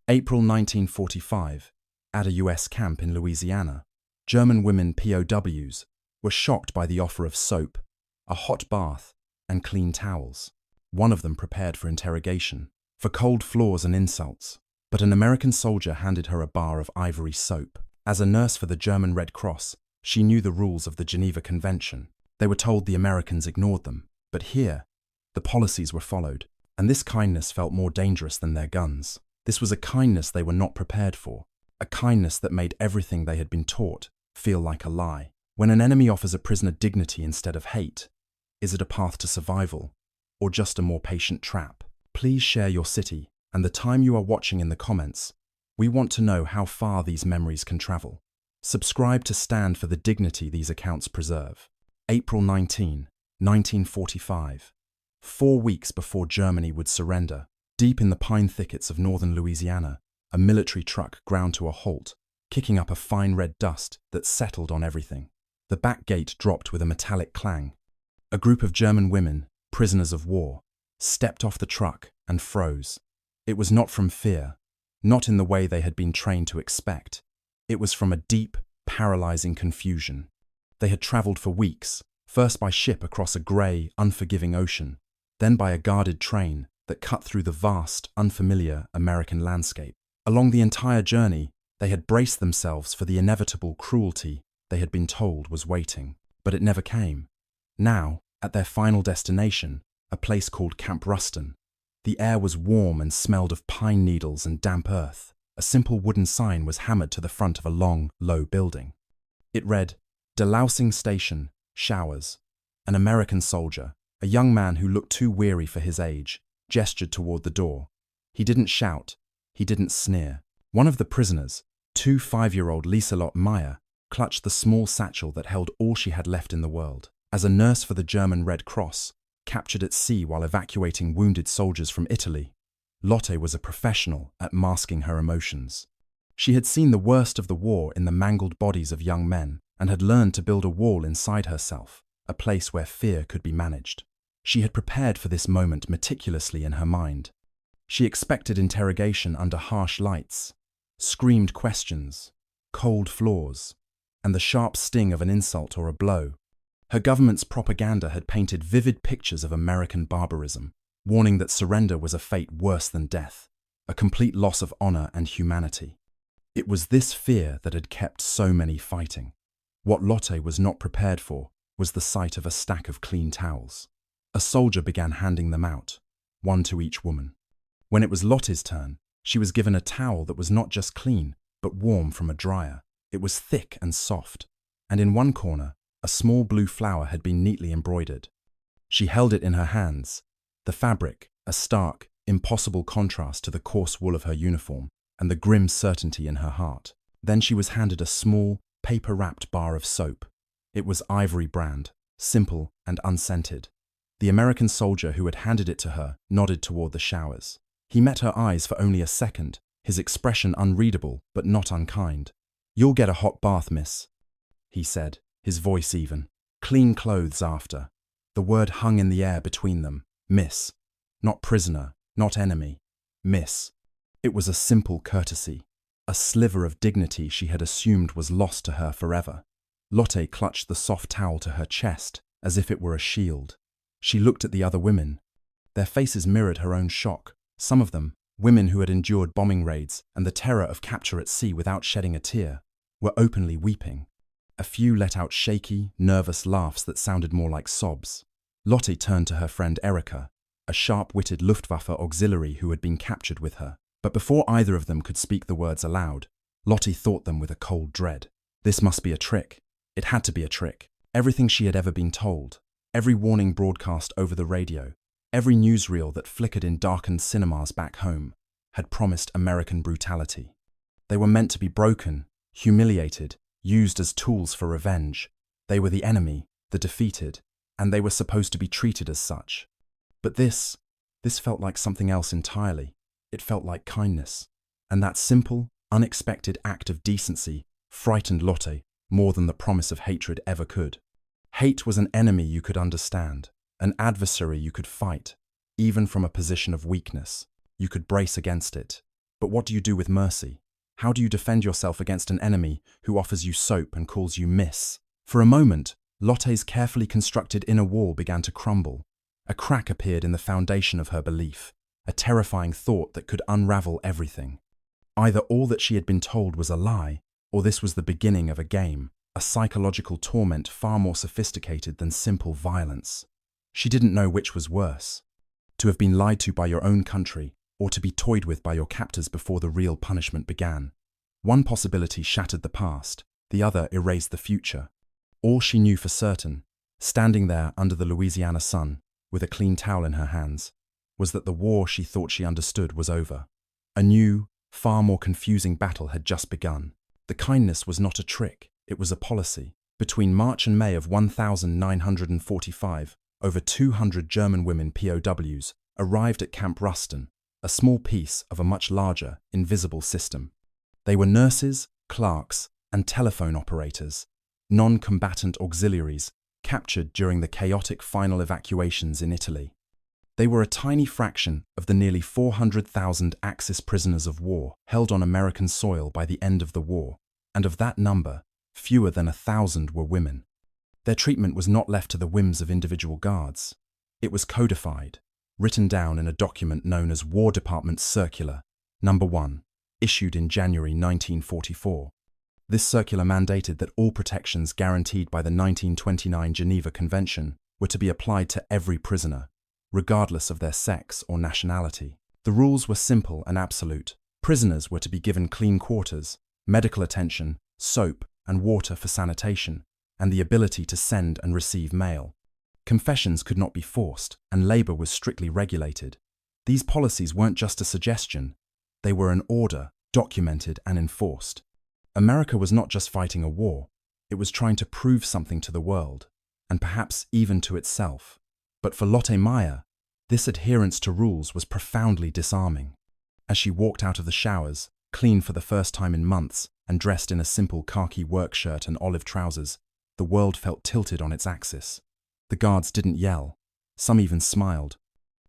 April 1945, at a U.S. camp in Louisiana, German women POWs were shocked by the offer of soap, a hot bath, and clean towels. One of them prepared for interrogation, for cold floors and insults, but an American soldier handed her a bar of ivory soap. As a nurse for the German Red Cross, she knew the rules of the Geneva Convention. They were told the Americans ignored them, but here, the policies were followed, and this kindness felt more dangerous than their guns. This was a kindness they were not prepared for, a kindness that made everything they had been taught feel like a lie. When an enemy offers a prisoner dignity instead of hate, is it a path to survival, or just a more patient trap? Please share your city and the time you are watching in the comments. We want to know how far these memories can travel. Subscribe to stand for the dignity these accounts preserve. April 19, 1945. 4 weeks before Germany would surrender, deep in the pine thickets of northern Louisiana, a military truck ground to a halt, kicking up a fine red dust that settled on everything. The back gate dropped with a metallic clang. A group of German women, prisoners of war, stepped off the truck and froze. It was not from fear, not in the way they had been trained to expect. It was from a deep, paralyzing confusion. They had traveled for weeks, first by ship across a grey, unforgiving ocean, then by a guarded train that cut through the vast, unfamiliar American landscape. Along the entire journey, they had braced themselves for the inevitable cruelty they had been told was waiting, but it never came. Now, at their final destination, a place called Camp Ruston, the air was warm and smelled of pine needles and damp earth. A simple wooden sign was hammered to the front of a long, low building. It read, "Delousing Station, Showers." An American soldier, a young man who looked too weary for his age, gestured toward the door. He didn't shout. He didn't sneer. One of the prisoners, 5-year-old Lieselotte Meyer, clutched the small satchel that held all she had left in the world. As a nurse for the German Red Cross, captured at sea while evacuating wounded soldiers from Italy, Lotte was a professional at masking her emotions. She had seen the worst of the war in the mangled bodies of young men and had learned to build a wall inside herself, a place where fear could be managed. She had prepared for this moment meticulously in her mind. She expected interrogation under harsh lights, screamed questions, cold floors, and the sharp sting of an insult or a blow. Her government's propaganda had painted vivid pictures of American barbarism, warning that surrender was a fate worse than death, a complete loss of honor and humanity. It was this fear that had kept so many fighting. What Lotte was not prepared for was the sight of a stack of clean towels. A soldier began handing them out, one to each woman. When it was Lotte's turn, she was given a towel that was not just clean, but warm from a dryer. It was thick and soft, and in one corner, a small blue flower had been neatly embroidered. She held it in her hands, the fabric a stark, impossible contrast to the coarse wool of her uniform and the grim certainty in her heart. Then she was handed a small, paper-wrapped bar of soap. It was Ivory brand, simple and unscented. The American soldier who had handed it to her nodded toward the showers. He met her eyes for only a second, his expression unreadable but not unkind. "You'll get a hot bath, miss," he said, his voice even. "Clean clothes after." The word hung in the air between them. Miss. Not prisoner, not enemy. Miss. It was a simple courtesy, a sliver of dignity she had assumed was lost to her forever. Lotte clutched the soft towel to her chest, as if it were a shield. She looked at the other women. Their faces mirrored her own shock. Some of them, women who had endured bombing raids and the terror of capture at sea without shedding a tear, were openly weeping. A few let out shaky, nervous laughs that sounded more like sobs. Lotte turned to her friend Erika, a sharp-witted Luftwaffe auxiliary who had been captured with her. But before either of them could speak the words aloud, Lotte thought them with a cold dread. This must be a trick. It had to be a trick. Everything she had ever been told, every warning broadcast over the radio, every newsreel that flickered in darkened cinemas back home, had promised American brutality. They were meant to be broken, humiliated, used as tools for revenge. They were the enemy, the defeated, and they were supposed to be treated as such. But this felt like something else entirely. It felt like kindness. And that simple, unexpected act of decency frightened Lotte more than the promise of hatred ever could. Hate was an enemy you could understand, an adversary you could fight, even from a position of weakness. You could brace against it. But what do you do with mercy? How do you defend yourself against an enemy who offers you soap and calls you miss? For a moment, Lotte's carefully constructed inner wall began to crumble. A crack appeared in the foundation of her belief, a terrifying thought that could unravel everything. Either all that she had been told was a lie, or this was the beginning of a game, a psychological torment far more sophisticated than simple violence. She didn't know which was worse: to have been lied to by your own country, or to be toyed with by your captors before the real punishment began. One possibility shattered the past, the other erased the future. All she knew for certain, standing there under the Louisiana sun, with a clean towel in her hands, was that the war she thought she understood was over. A new, far more confusing battle had just begun. The kindness was not a trick, it was a policy. Between March and May of 1945, over 200 German women POWs arrived at Camp Ruston, a small piece of a much larger, invisible system. They were nurses, clerks, and telephone operators, non-combatant auxiliaries captured during the chaotic final evacuations in Italy. They were a tiny fraction of the nearly 400,000 Axis prisoners of war held on American soil by the end of the war, and of that number, fewer than 1,000 were women. Their treatment was not left to the whims of individual guards. It was codified, written down in a document known as War Department Circular No. 1, issued in January 1944. This circular mandated that all protections guaranteed by the 1929 Geneva Convention were to be applied to every prisoner, regardless of their sex or nationality. The rules were simple and absolute. Prisoners were to be given clean quarters, medical attention, soap and water for sanitation, and the ability to send and receive mail. Confessions could not be forced, and labor was strictly regulated. These policies weren't just a suggestion, they were an order, documented and enforced. America was not just fighting a war, it was trying to prove something to the world, and perhaps even to itself. But for Lotte Meyer, this adherence to rules was profoundly disarming. As she walked out of the showers, clean for the first time in months, and dressed in a simple khaki work shirt and olive trousers, the world felt tilted on its axis. The guards didn't yell, some even smiled.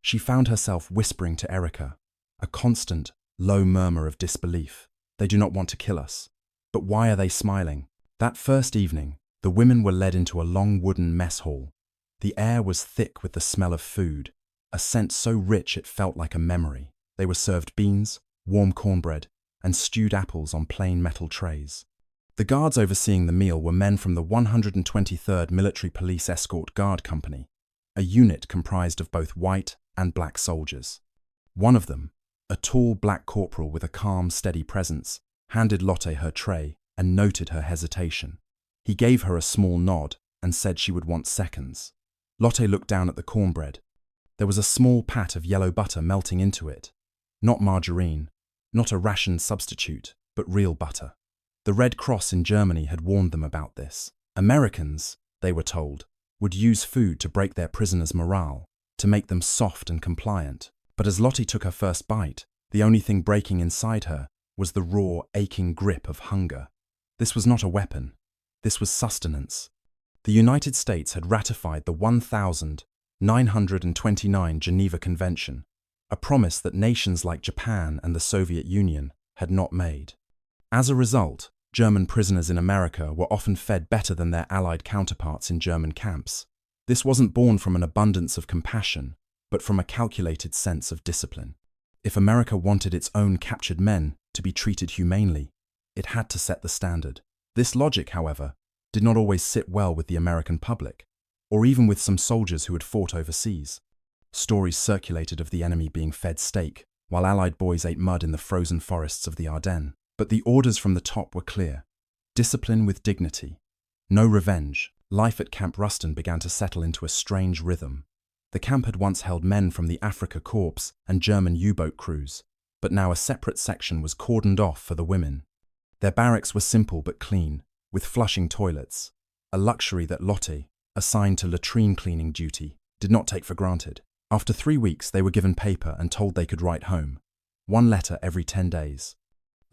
She found herself whispering to Erica, a constant, low murmur of disbelief. They do not want to kill us. But why are they smiling? That first evening, the women were led into a long wooden mess hall. The air was thick with the smell of food, a scent so rich it felt like a memory. They were served beans, warm cornbread, and stewed apples on plain metal trays. The guards overseeing the meal were men from the 123rd Military Police Escort Guard Company, a unit comprised of both white and black soldiers. One of them, a tall black corporal with a calm, steady presence, handed Lotte her tray and noted her hesitation. He gave her a small nod and said she would want seconds. Lotte looked down at the cornbread. There was a small pat of yellow butter melting into it. Not margarine, not a rationed substitute, but real butter. The Red Cross in Germany had warned them about this. Americans, they were told, would use food to break their prisoners' morale, to make them soft and compliant. But as Lotte took her first bite, the only thing breaking inside her was the raw, aching grip of hunger. This was not a weapon. This was sustenance. The United States had ratified the 1929 Geneva Convention, a promise that nations like Japan and the Soviet Union had not made. As a result, German prisoners in America were often fed better than their Allied counterparts in German camps. This wasn't born from an abundance of compassion, but from a calculated sense of discipline. If America wanted its own captured men to be treated humanely, it had to set the standard. This logic, however, did not always sit well with the American public, or even with some soldiers who had fought overseas. Stories circulated of the enemy being fed steak, while Allied boys ate mud in the frozen forests of the Ardennes. But the orders from the top were clear. Discipline with dignity. No revenge. Life at Camp Ruston began to settle into a strange rhythm. The camp had once held men from the Afrika Korps and German U-boat crews, but now a separate section was cordoned off for the women. Their barracks were simple but clean, with flushing toilets, a luxury that Lotte, assigned to latrine cleaning duty, did not take for granted. After 3 weeks, they were given paper and told they could write home. 1 letter every 10 days.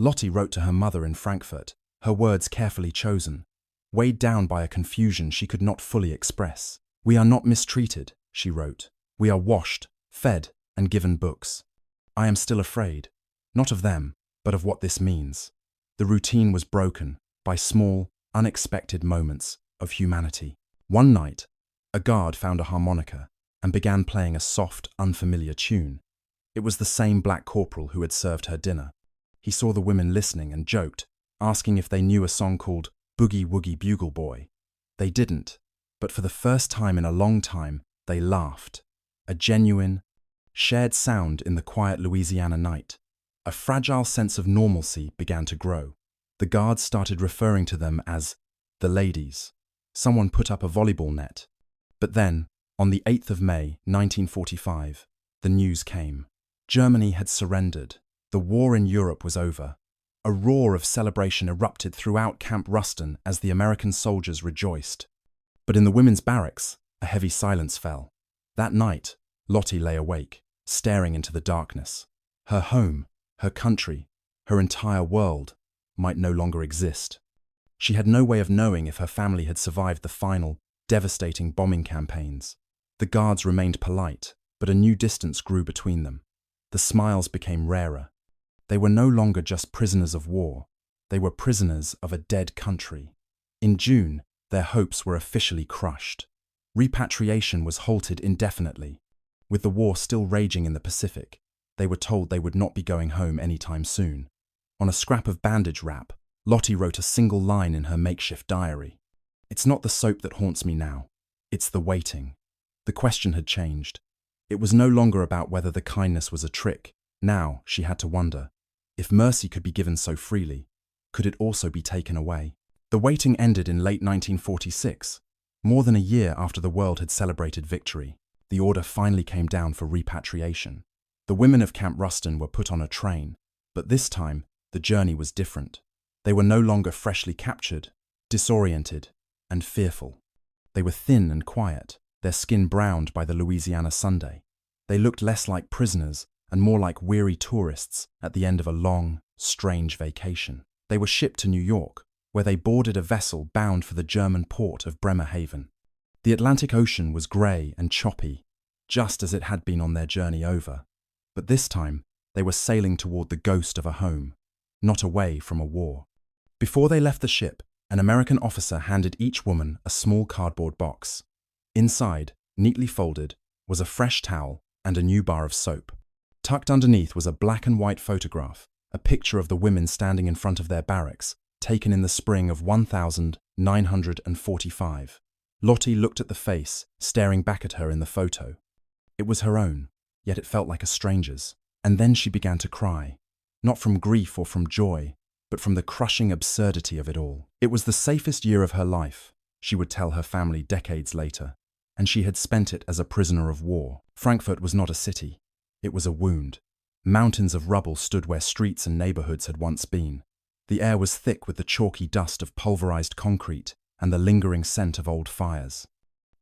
Lotte wrote to her mother in Frankfurt, her words carefully chosen, weighed down by a confusion she could not fully express. "We are not mistreated," she wrote. "We are washed, fed, and given books. I am still afraid. Not of them, but of what this means. The routine was broken by small, unexpected moments of humanity. One night, a guard found a harmonica and began playing a soft, unfamiliar tune. It was the same black corporal who had served her dinner. He saw the women listening and joked, asking if they knew a song called Boogie Woogie Bugle Boy. They didn't, but for the first time in a long time, they laughed. A genuine, shared sound in the quiet Louisiana night. A fragile sense of normalcy began to grow. The guards started referring to them as the ladies. Someone put up a volleyball net. But then, on the 8th of May, 1945, the news came. Germany had surrendered. The war in Europe was over. A roar of celebration erupted throughout Camp Ruston as the American soldiers rejoiced. But in the women's barracks, a heavy silence fell. That night, Lottie lay awake, staring into the darkness. Her home, her country, her entire world might no longer exist. She had no way of knowing if her family had survived the final, devastating bombing campaigns. The guards remained polite, but a new distance grew between them. The smiles became rarer. They were no longer just prisoners of war. They were prisoners of a dead country. In June, their hopes were officially crushed. Repatriation was halted indefinitely. With the war still raging in the Pacific, they were told they would not be going home anytime soon. On a scrap of bandage wrap, Lottie wrote a single line in her makeshift diary. "It's not the soap that haunts me now. It's the waiting." The question had changed. It was no longer about whether the kindness was a trick. Now she had to wonder, if mercy could be given so freely, could it also be taken away? The waiting ended in late 1946. More than a year after the world had celebrated victory, the order finally came down for repatriation. The women of Camp Ruston were put on a train, but this time the journey was different. They were no longer freshly captured, disoriented, and fearful. They were thin and quiet, their skin browned by the Louisiana Sunday. They looked less like prisoners and more like weary tourists at the end of a long, strange vacation. They were shipped to New York, where they boarded a vessel bound for the German port of Bremerhaven. The Atlantic Ocean was grey and choppy, just as it had been on their journey over. But this time, they were sailing toward the ghost of a home, not away from a war. Before they left the ship, an American officer handed each woman a small cardboard box. Inside, neatly folded, was a fresh towel and a new bar of soap. Tucked underneath was a black and white photograph, a picture of the women standing in front of their barracks, taken in the spring of 1945. Lottie looked at the face, staring back at her in the photo. It was her own, yet it felt like a stranger's. And then she began to cry, not from grief or from joy, but from the crushing absurdity of it all. It was the safest year of her life, she would tell her family decades later, and she had spent it as a prisoner of war. Frankfurt was not a city. It was a wound. Mountains of rubble stood where streets and neighborhoods had once been. The air was thick with the chalky dust of pulverized concrete and the lingering scent of old fires.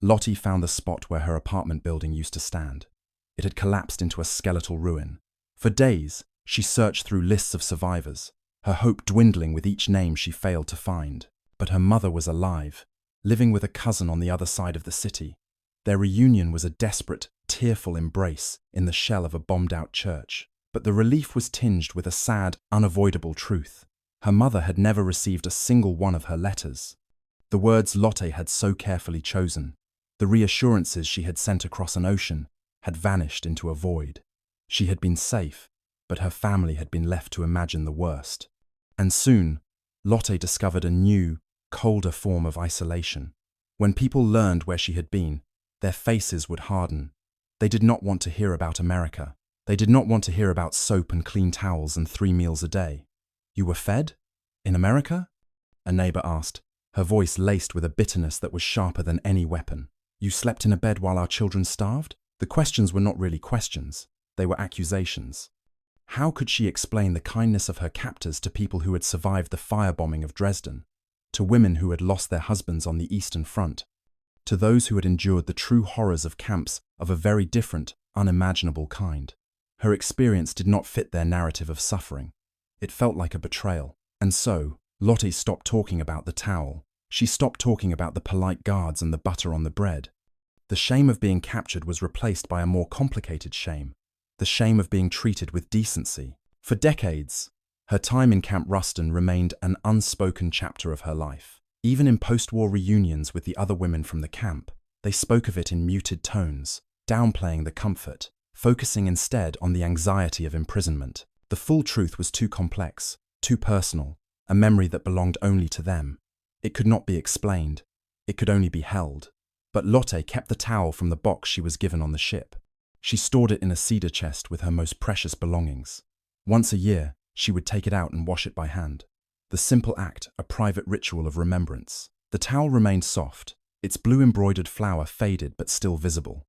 Lottie found the spot where her apartment building used to stand. It had collapsed into a skeletal ruin. For days, she searched through lists of survivors, her hope dwindling with each name she failed to find. But her mother was alive, living with a cousin on the other side of the city. Their reunion was a desperate, tearful embrace in the shell of a bombed-out church. But the relief was tinged with a sad, unavoidable truth. Her mother had never received a single one of her letters. The words Lotte had so carefully chosen, the reassurances she had sent across an ocean, had vanished into a void. She had been safe, but her family had been left to imagine the worst. And soon, Lotte discovered a new, colder form of isolation. When people learned where she had been, their faces would harden. They did not want to hear about America. They did not want to hear about soap and clean towels and 3 meals a day. "You were fed? In America?" a neighbor asked, her voice laced with a bitterness that was sharper than any weapon. "You slept in a bed while our children starved?" The questions were not really questions. They were accusations. How could she explain the kindness of her captors to people who had survived the firebombing of Dresden, to women who had lost their husbands on the Eastern Front, to those who had endured the true horrors of camps of a very different, unimaginable kind? Her experience did not fit their narrative of suffering. It felt like a betrayal. And so, Lotte stopped talking about the towel. She stopped talking about the polite guards and the butter on the bread. The shame of being captured was replaced by a more complicated shame, the shame of being treated with decency. For decades, her time in Camp Ruston remained an unspoken chapter of her life. Even in post-war reunions with the other women from the camp, they spoke of it in muted tones, downplaying the comfort, focusing instead on the anxiety of imprisonment. The full truth was too complex, too personal, a memory that belonged only to them. It could not be explained. It could only be held. But Lotte kept the towel from the box she was given on the ship. She stored it in a cedar chest with her most precious belongings. Once a year, she would take it out and wash it by hand. The simple act, a private ritual of remembrance. The towel remained soft, its blue embroidered flower faded but still visible.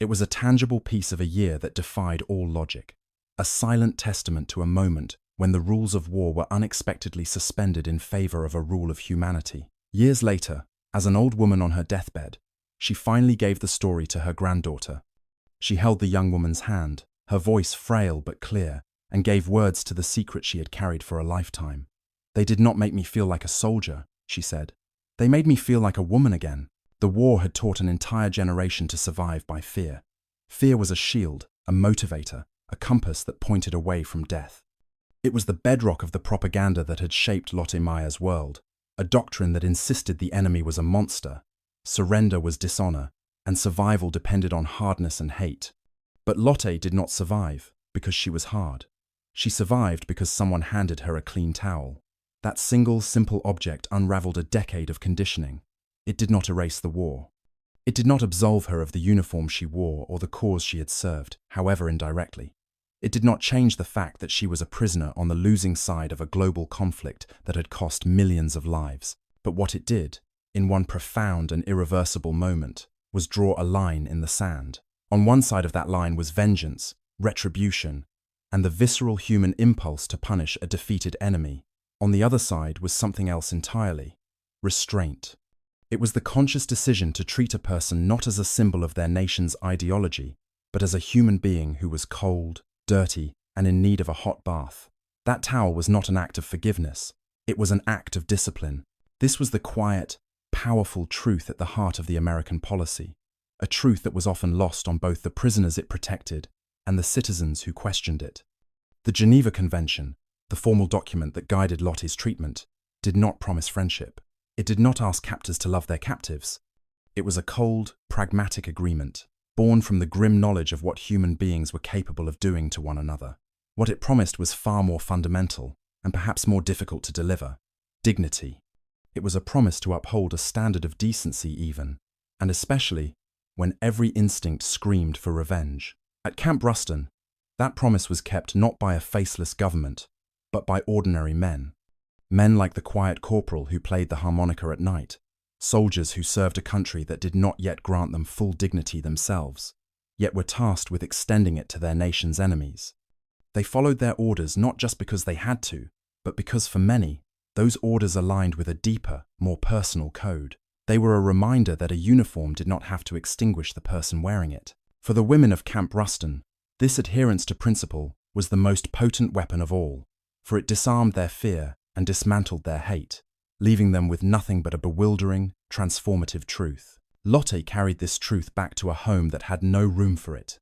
It was a tangible piece of a year that defied all logic, a silent testament to a moment when the rules of war were unexpectedly suspended in favor of a rule of humanity. Years later, as an old woman on her deathbed, she finally gave the story to her granddaughter. She held the young woman's hand, her voice frail but clear, and gave words to the secret she had carried for a lifetime. "They did not make me feel like a soldier," she said. "They made me feel like a woman again." The war had taught an entire generation to survive by fear. Fear was a shield, a motivator, a compass that pointed away from death. It was the bedrock of the propaganda that had shaped Lotte Meyer's world, a doctrine that insisted the enemy was a monster, surrender was dishonor, and survival depended on hardness and hate. But Lotte did not survive because she was hard. She survived because someone handed her a clean towel. That single, simple object unraveled a decade of conditioning. It did not erase the war. It did not absolve her of the uniform she wore or the cause she had served, however indirectly. It did not change the fact that she was a prisoner on the losing side of a global conflict that had cost millions of lives. But what it did, in one profound and irreversible moment, was draw a line in the sand. On one side of that line was vengeance, retribution, and the visceral human impulse to punish a defeated enemy. On the other side was something else entirely: restraint. It was the conscious decision to treat a person not as a symbol of their nation's ideology, but as a human being who was cold, dirty, and in need of a hot bath. That towel was not an act of forgiveness. It was an act of discipline. This was the quiet, powerful truth at the heart of the American policy, a truth that was often lost on both the prisoners it protected and the citizens who questioned it. The Geneva Convention, the formal document that guided Lotte's treatment, did not promise friendship. It did not ask captors to love their captives. It was a cold, pragmatic agreement, born from the grim knowledge of what human beings were capable of doing to one another. What it promised was far more fundamental, and perhaps more difficult to deliver: dignity. It was a promise to uphold a standard of decency even, and especially when every instinct screamed for revenge. At Camp Ruston, that promise was kept not by a faceless government, but by ordinary men. Men like the quiet corporal who played the harmonica at night, soldiers who served a country that did not yet grant them full dignity themselves, yet were tasked with extending it to their nation's enemies. They followed their orders not just because they had to, but because for many, those orders aligned with a deeper, more personal code. They were a reminder that a uniform did not have to extinguish the person wearing it. For the women of Camp Ruston, this adherence to principle was the most potent weapon of all, for it disarmed their fear and dismantled their hate, leaving them with nothing but a bewildering, transformative truth. Lotte carried this truth back to a home that had no room for it.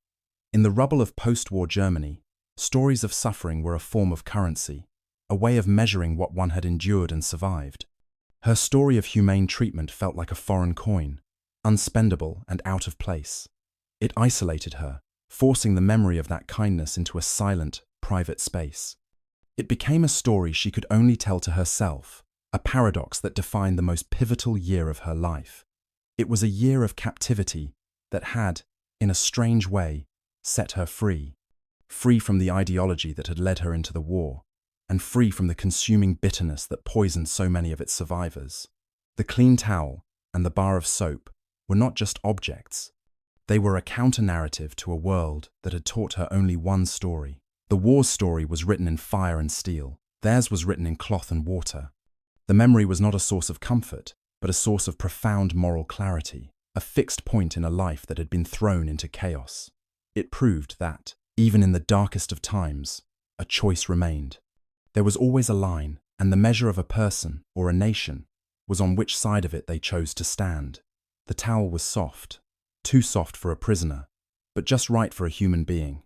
In the rubble of post-war Germany, stories of suffering were a form of currency, a way of measuring what one had endured and survived. Her story of humane treatment felt like a foreign coin, unspendable and out of place. It isolated her, forcing the memory of that kindness into a silent, private space. It became a story she could only tell to herself, a paradox that defined the most pivotal year of her life. It was a year of captivity that had, in a strange way, set her free. Free from the ideology that had led her into the war, and free from the consuming bitterness that poisoned so many of its survivors. The clean towel and the bar of soap were not just objects. They were a counter-narrative to a world that had taught her only one story. The war's story was written in fire and steel. Theirs was written in cloth and water. The memory was not a source of comfort, but a source of profound moral clarity, a fixed point in a life that had been thrown into chaos. It proved that, even in the darkest of times, a choice remained. There was always a line, and the measure of a person or a nation was on which side of it they chose to stand. The towel was soft, too soft for a prisoner, but just right for a human being.